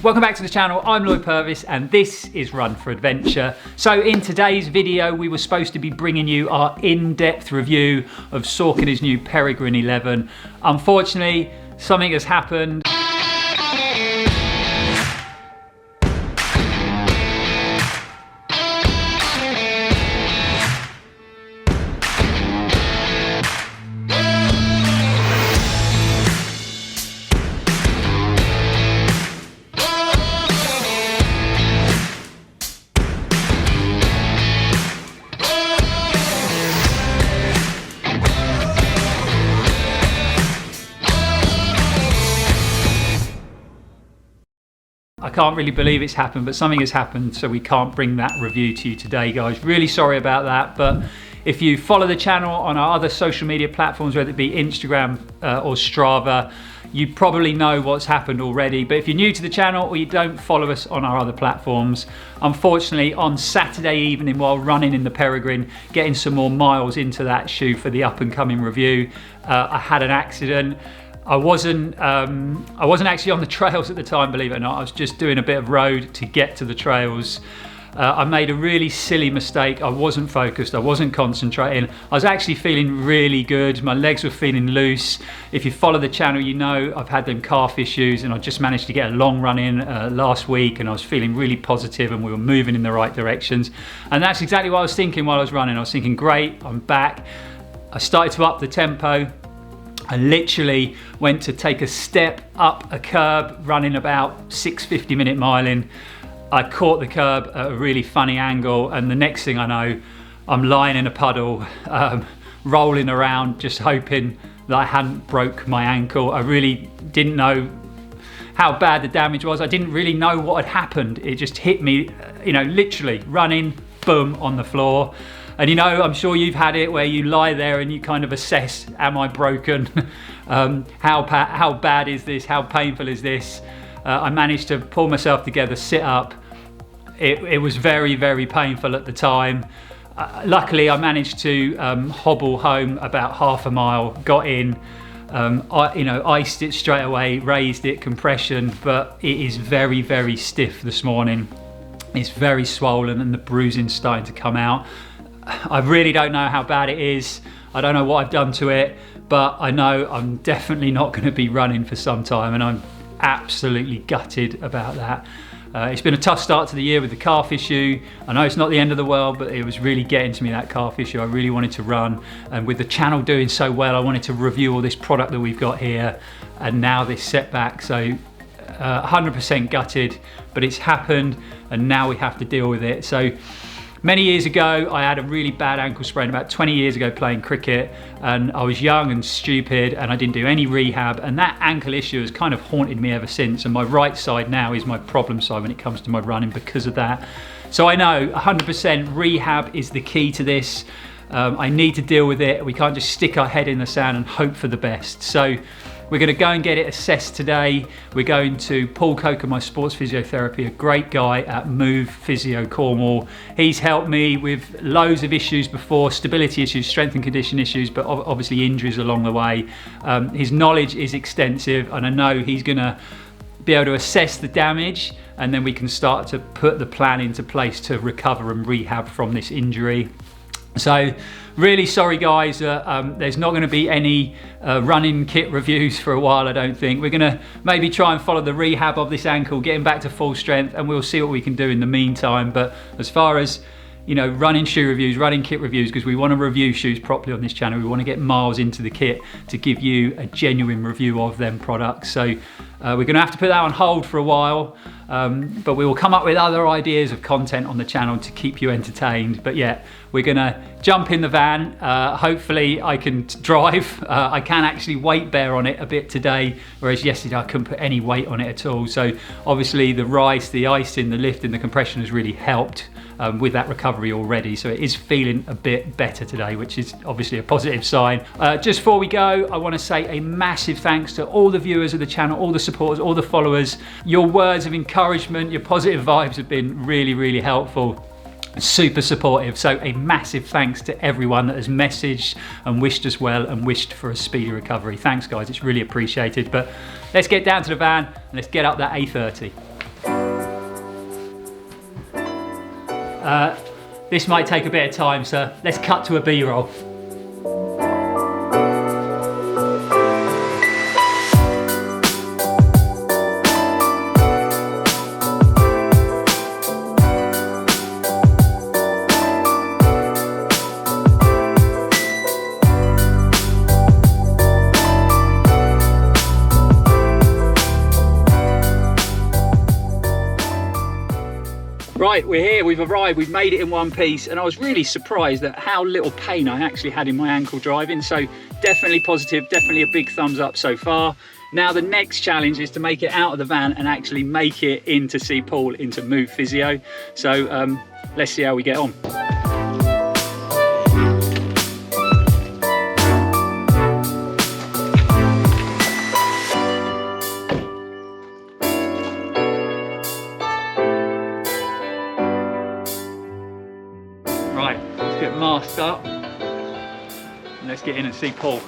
Welcome back to the channel. I'm Lloyd Purvis and this is Run4Adventure. So in today's video we were supposed to be bringing you our in-depth review of Saucony's new Peregrine 11. Unfortunately, something has happened. I can't really believe it's happened, but something has happened, so we can't bring that review to you today, guys. Really sorry about that, but if you follow the channel on our other social media platforms, whether it be Instagram or Strava, you probably know what's happened already. But if you're new to the channel or you don't follow us on our other platforms, unfortunately on Saturday evening while running in the Peregrine, getting some more miles into that shoe for the up and coming review, I had an accident. I wasn't actually on the trails at the time, believe it or not. I was just doing a bit of road to get to the trails. I made a really silly mistake. I wasn't focused, I wasn't concentrating. I was actually feeling really good. My legs were feeling loose. If you follow the channel, you know I've had them calf issues, and I just managed to get a long run in last week, and I was feeling really positive and we were moving in the right directions. And that's exactly what I was thinking while I was running. I was thinking, great, I'm back. I started to up the tempo. I literally went to take a step up a curb, running about 650-minute miling. I caught the curb at a really funny angle, and the next thing I know, I'm lying in a puddle, rolling around, just hoping that I hadn't broke my ankle. I really didn't know how bad the damage was. I didn't really know what had happened. It just hit me, literally running, boom, on the floor. And I'm sure you've had it where you lie there and you kind of assess, am I broken? How bad is this? How painful is this? I managed to pull myself together, sit up. It was very, very painful at the time. Luckily, I managed to hobble home about half a mile, got in, iced it straight away, raised it, compression, but it is very, very stiff this morning. It's very swollen and the bruising's starting to come out. I really don't know how bad it is. I don't know what I've done to it, but I know I'm definitely not going to be running for some time, and I'm absolutely gutted about that. It's been a tough start to the year with the calf issue. I know it's not the end of the world, but it was really getting to me, that calf issue. I really wanted to run, and with the channel doing so well, I wanted to review all this product that we've got here, and now this setback. So 100% gutted, but it's happened, and now we have to deal with it. So many years ago, I had a really bad ankle sprain, about 20 years ago playing cricket, and I was young and stupid and I didn't do any rehab, and that ankle issue has kind of haunted me ever since, and my right side now is my problem side when it comes to my running because of that. So I know 100% rehab is the key to this. I need to deal with it. We can't just stick our head in the sand and hope for the best. So we're going to go and get it assessed today. We're going to Paul Coker, my sports physiotherapy, a great guy at Move Physio Cornwall. He's helped me with loads of issues before, stability issues, strength and condition issues, but obviously injuries along the way. His knowledge is extensive, and I know he's going to be able to assess the damage, and then we can start to put the plan into place to recover and rehab from this injury. So really sorry guys, there's not going to be any running kit reviews for a while, I don't think. We're going to maybe try and follow the rehab of this ankle, getting back to full strength, and we'll see what we can do in the meantime. But as far as running shoe reviews, running kit reviews, because we want to review shoes properly on this channel. We want to get miles into the kit to give you a genuine review of them products. So we're going to have to put that on hold for a while, but we will come up with other ideas of content on the channel to keep you entertained. But yeah, we're going to jump in the van. Hopefully I can drive. I can actually weight bear on it a bit today, whereas yesterday I couldn't put any weight on it at all. So obviously the rice, the icing, the lifting, the compression has really helped with that recovery already. So it is feeling a bit better today, which is obviously a positive sign. Just before we go, I want to say a massive thanks to all the viewers of the channel, all the supporters, all the followers. Your words of encouragement, your positive vibes have been really, really helpful. Super supportive. So a massive thanks to everyone that has messaged and wished us well and wished for a speedy recovery. Thanks guys, it's really appreciated. But let's get down to the van and let's get up that A30. This might take a bit of time, so let's cut to a B-roll. Right, we're here, we've arrived, we've made it in one piece, and I was really surprised at how little pain I actually had in my ankle driving, so definitely positive, definitely a big thumbs up so far. Now the next challenge is to make it out of the van and actually make it in to see Paul into Move Physio. So let's see how we get on. Right, let's get masked up and let's get in and see Paul.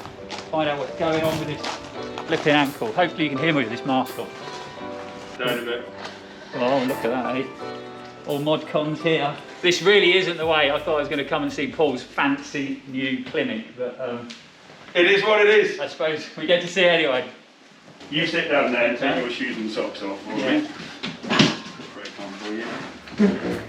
Find out what's going on with this flipping ankle. Hopefully you can hear me with this mask on. Down a bit. Oh, look at that, eh? All mod cons here. This really isn't the way I thought I was going to come and see Paul's fancy new clinic, but it is what it is. I suppose we get to see it anyway. You sit down there and take your shoes and socks off for Yeah. me. Very comfortable, yeah.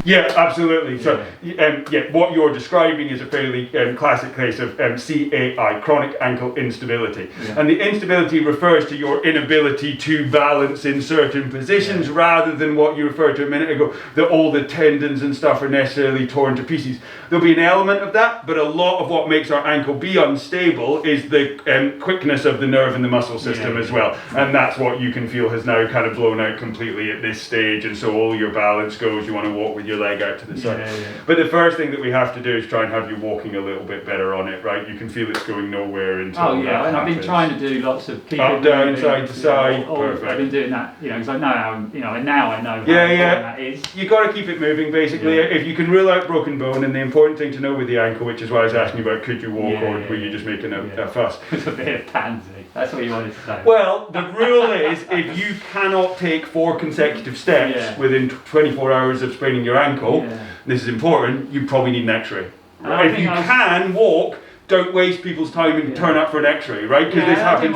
Yeah, absolutely. So, yeah, what you're describing is a fairly classic case of CAI, chronic ankle instability. Yeah. And the instability refers to your inability to balance in certain positions, rather than what you referred to a minute ago, that all the tendons and stuff are necessarily torn to pieces. There'll be an element of that, but a lot of what makes our ankle be unstable is the quickness of the nerve and the muscle system as well. And that's what you can feel has now kind of blown out completely at this stage, and so all your balance goes. You want to walk with your leg out to the side. But the first thing that we have to do is try and have you walking a little bit better on it, right? You can feel it's going nowhere until and I've been trying to do lots of keep up, down, side to side. Perfect. I've been doing that, because I know how, now I know how that is. You got to keep it moving, basically. If you can rule out broken bone, and the important thing to know with the ankle, which is why I was asking you about could you walk or were you just making a fuss? It's a bit of pansy. That's what you wanted to say. Well, the rule is if you cannot take 4 consecutive steps within 24 hours of spraining your ankle, this is important, you probably need an x-ray. If you can walk, don't waste people's time and turn up for an x-ray, right? Because this happens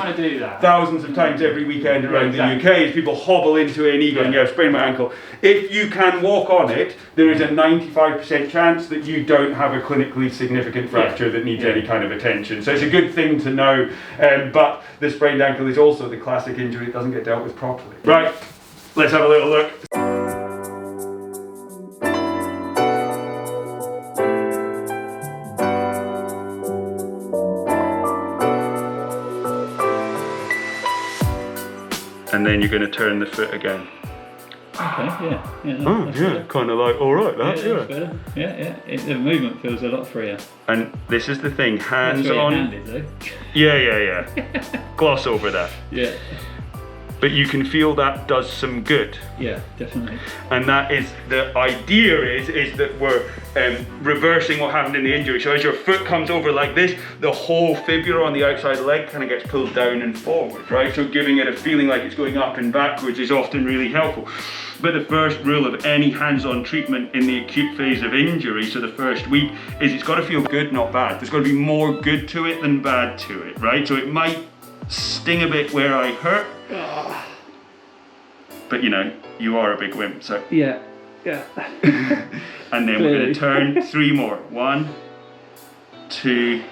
thousands of times every weekend around the UK, as people hobble into A&E going, I've sprained my ankle. If you can walk on it, there is a 95% chance that you don't have a clinically significant fracture that needs any kind of attention. So it's a good thing to know, but the sprained ankle is also the classic injury that doesn't get dealt with properly. Right, let's have a little look. And then you're going to turn the foot again. Okay, Kind of like, all right, that, better. The movement feels a lot freer. And this is the thing, hands That's on. Hand is, though. Yeah. Gloss over that. Yeah. But you can feel that does some good. Yeah, definitely. And that is, the idea is that we're reversing what happened in the injury. So as your foot comes over like this, the whole fibula on the outside of the leg kind of gets pulled down and forward, right? So giving it a feeling like it's going up and backwards is often really helpful. But the first rule of any hands-on treatment in the acute phase of injury, so the first week, is it's got to feel good, not bad. There's got to be more good to it than bad to it, right? So it might sting a bit where I hurt, but you are a big wimp, so. Yeah. And then we're going to turn 3 more. 1, 2,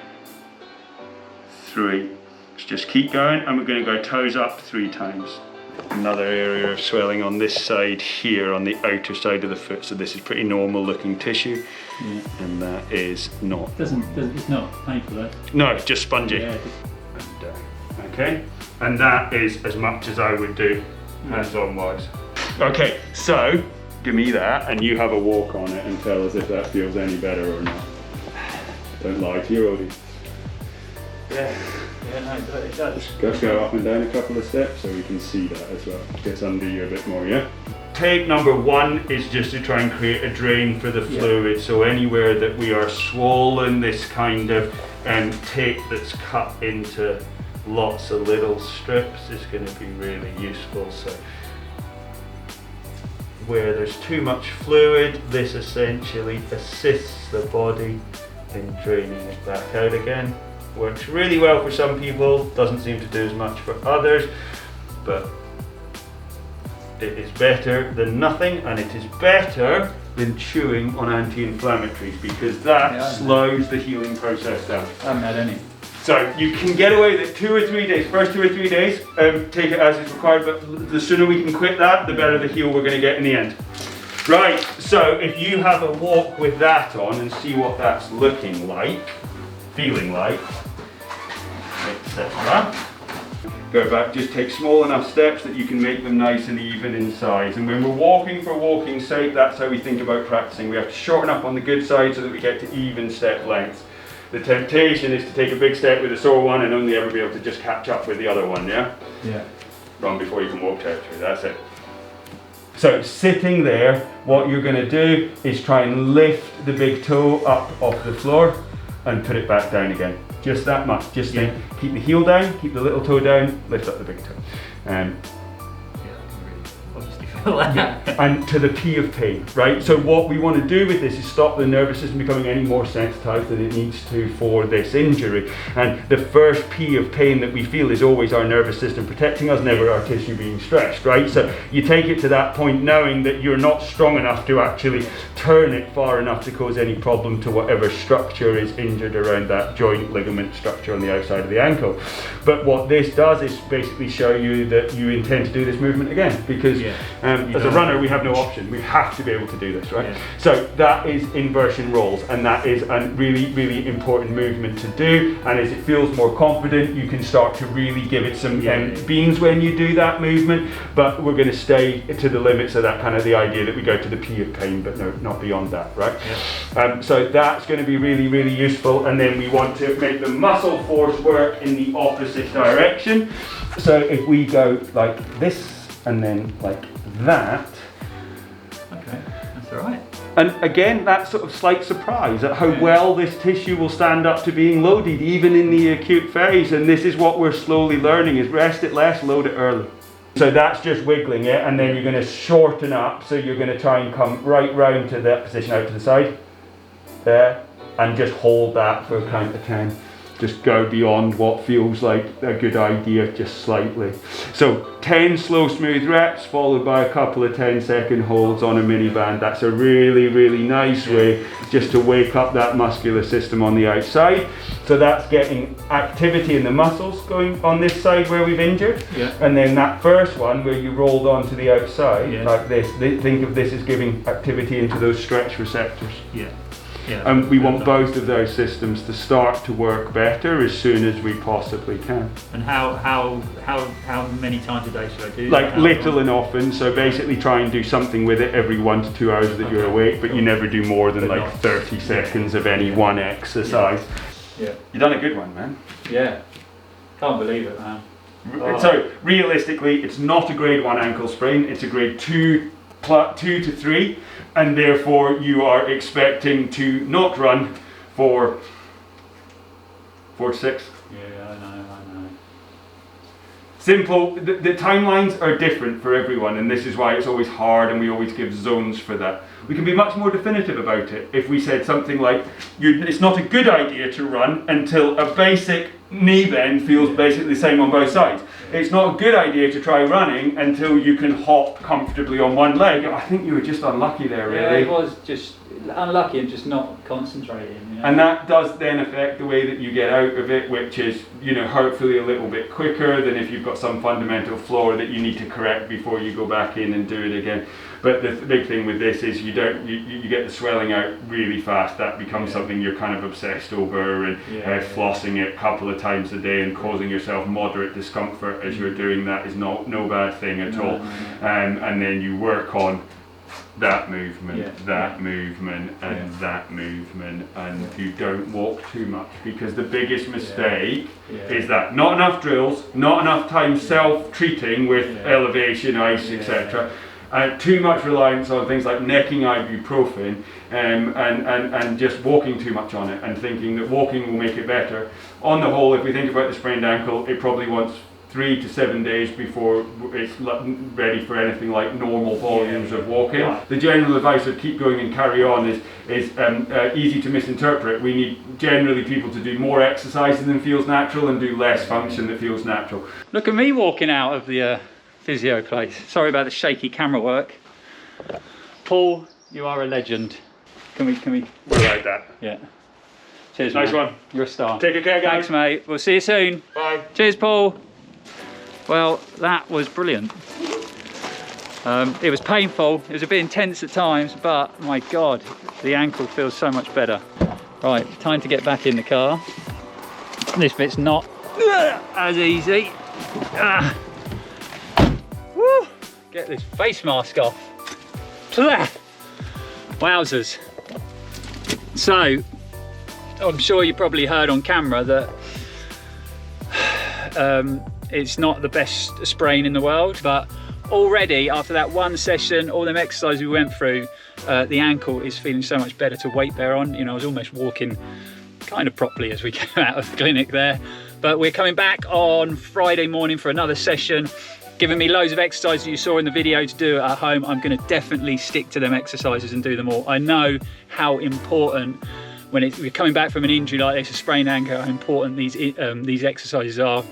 3. Let's just keep going, and we're going to go toes up 3 times. Another area of swelling on this side here, on the outer side of the foot. So this is pretty normal looking tissue, and that is not. It's not painful though. No, it's just spongy. Yeah. And, okay, and that is as much as I would do hands-on wise. Okay, so give me that, and you have a walk on it and tell us if that feels any better or not. Don't lie to your audience. Yeah, no, it does. Just go up and down a couple of steps so we can see that as well. Gets under you a bit more, yeah? tape number 1 is just to try and create a drain for the fluid. So anywhere that we are swollen, this kind of tape that's cut into lots of little strips is going to be really useful. So where there's too much fluid, this essentially assists the body in draining it back out again. Works really well for some people, doesn't seem to do as much for others, but it is better than nothing, and it is better than chewing on anti-inflammatories, because that slows the healing process down. I haven't had any. So you can get away with it 2 or 3 days, first 2 or 3 days, take it as it's required, but the sooner we can quit that, the better the heal we're going to get in the end. Right, so if you have a walk with that on and see what that's looking like, feeling like, etc. Go back, just take small enough steps that you can make them nice and even in size. And when we're walking for walking's sake, that's how we think about practicing. We have to shorten up on the good side so that we get to even step lengths. The temptation is to take a big step with a sore one and only ever be able to just catch up with the other one, yeah? Yeah. Run before you can walk territory, that's it. So sitting there, what you're going to do is try and lift the big toe up off the floor and put it back down again. Just that much. Just think, keep the heel down, keep the little toe down, lift up the big toe. And to the P of pain, right? So what we want to do with this is stop the nervous system becoming any more sensitized than it needs to for this injury. And the first P of pain that we feel is always our nervous system protecting us, never our tissue being stretched, right? So you take it to that point knowing that you're not strong enough to actually turn it far enough to cause any problem to whatever structure is injured around that joint ligament structure on the outside of the ankle. But what this does is basically show you that you intend to do this movement again, because as a runner, we have no option. We have to be able to do this, right? Yeah. So that is inversion rolls, and that is a really, really important movement to do. And as it feels more confident, you can start to really give it some beans when you do that movement. But we're going to stay to the limits of that kind of the idea that we go to the P of pain, but no, not beyond that, right? Yeah. So that's going to be really, really useful. And then we want to make the muscle force work in the opposite direction. So if we go like this and then like that. Okay, that's all right. And again, that sort of slight surprise at how well this tissue will stand up to being loaded, even in the acute phase. And this is what we're slowly learning, is rest it less, load it early. So that's just wiggling it, and then you're going to shorten up. So you're going to try and come right round to that position out to the side. There. And just hold that for a count of 10. Just go beyond what feels like a good idea, just slightly. So 10 slow, smooth reps, followed by a couple of 10-second holds on a mini band. That's a really, really nice way just to wake up that muscular system on the outside. So that's getting activity in the muscles going on this side where we've injured. Yeah. And then that first one where you rolled onto the outside, like this, think of this as giving activity into those stretch receptors. Yeah. Yeah, and we want both of those systems to start to work better as soon as we possibly can. And how many times a day should I do that? Like little and often, so basically try and do something with it every 1 to 2 hours that you're awake, but you never do more than like 30 seconds of any one exercise. Yeah. You've done a good one, man. Yeah. Can't believe it, man. So realistically, it's not a grade 1 ankle sprain, it's a grade 2 to 3, and therefore you are expecting to not run for 4 to 6. Yeah, I know. Simple. The timelines are different for everyone, and this is why it's always hard, and we always give zones for that. We can be much more definitive about it if we said something like, it's not a good idea to run until a basic knee bend feels basically the same on both sides. It's not a good idea to try running until you can hop comfortably on one leg. I think you were just unlucky there, really. Yeah, it was just unlucky and just not concentrating. You know? And that does then affect the way that you get out of it, which is, hopefully a little bit quicker than if you've got some fundamental flaw that you need to correct before you go back in and do it again. But the big thing with this is you get the swelling out really fast. That becomes something you're kind of obsessed over, and flossing it a couple of times a day and causing yourself moderate discomfort as you're doing that is no bad thing at all. And then you work on that movement, that movement, and that movement, and you don't walk too much, because the biggest mistake is that not enough drills, not enough time self-treating with elevation, ice, etc. too much reliance on things like necking ibuprofen and just walking too much on it and thinking that walking will make it better. On the whole, if we think about the sprained ankle, it probably wants 3 to 7 days before it's ready for anything like normal volumes of walking. The general advice of keep going and carry on is easy to misinterpret. We need generally people to do more exercising than feels natural and do less function that feels natural. Look at me walking out of the physio place. Sorry about the shaky camera work. Paul, you are a legend. Can we? We like that. Yeah. Cheers, Nice man. one. You're a star. Take good care, guys. Thanks, mate. We'll see you soon. Bye. Cheers, Paul. Well, that was brilliant. It was painful. It was a bit intense at times, but my God, the ankle feels so much better. Right, time to get back in the car. This bit's not as easy. Woo! Get this face mask off. Wowzers. So, I'm sure you probably heard on camera that it's not the best sprain in the world, but already after that one session, all them exercises we went through, the ankle is feeling so much better to weight bear on. You know, I was almost walking kind of properly as we came out of the clinic there. But we're coming back on Friday morning for another session, giving me loads of exercises you saw in the video to do at home. I'm going to definitely stick to them exercises and do them all. I know how important, when we're coming back from an injury like this, a sprained ankle, how important these exercises are,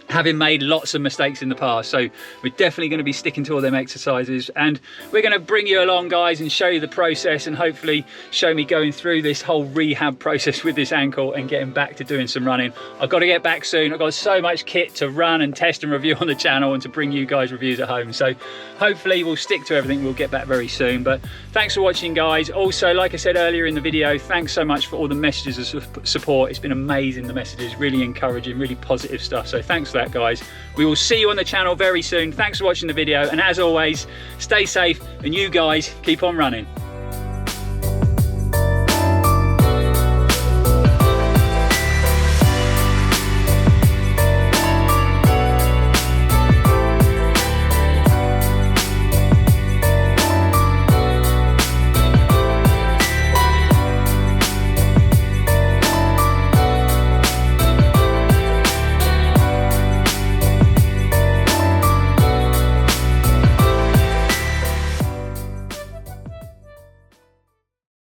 having made lots of mistakes in the past. So we're definitely going to be sticking to all them exercises, and we're going to bring you along, guys, and show you the process, and hopefully show me going through this whole rehab process with this ankle and getting back to doing some running. I've got to get back soon. I've got so much kit to run and test and review on the channel and to bring you guys reviews at home. So hopefully we'll stick to everything. We'll get back very soon. But thanks for watching, guys. Also, like I said earlier in the video, thanks so much for all the messages of support. It's been amazing, the messages, really encouraging, really positive stuff. So thanks for that, guys. We will see you on the channel very soon. Thanks for watching the video, and as always, stay safe and you guys keep on running.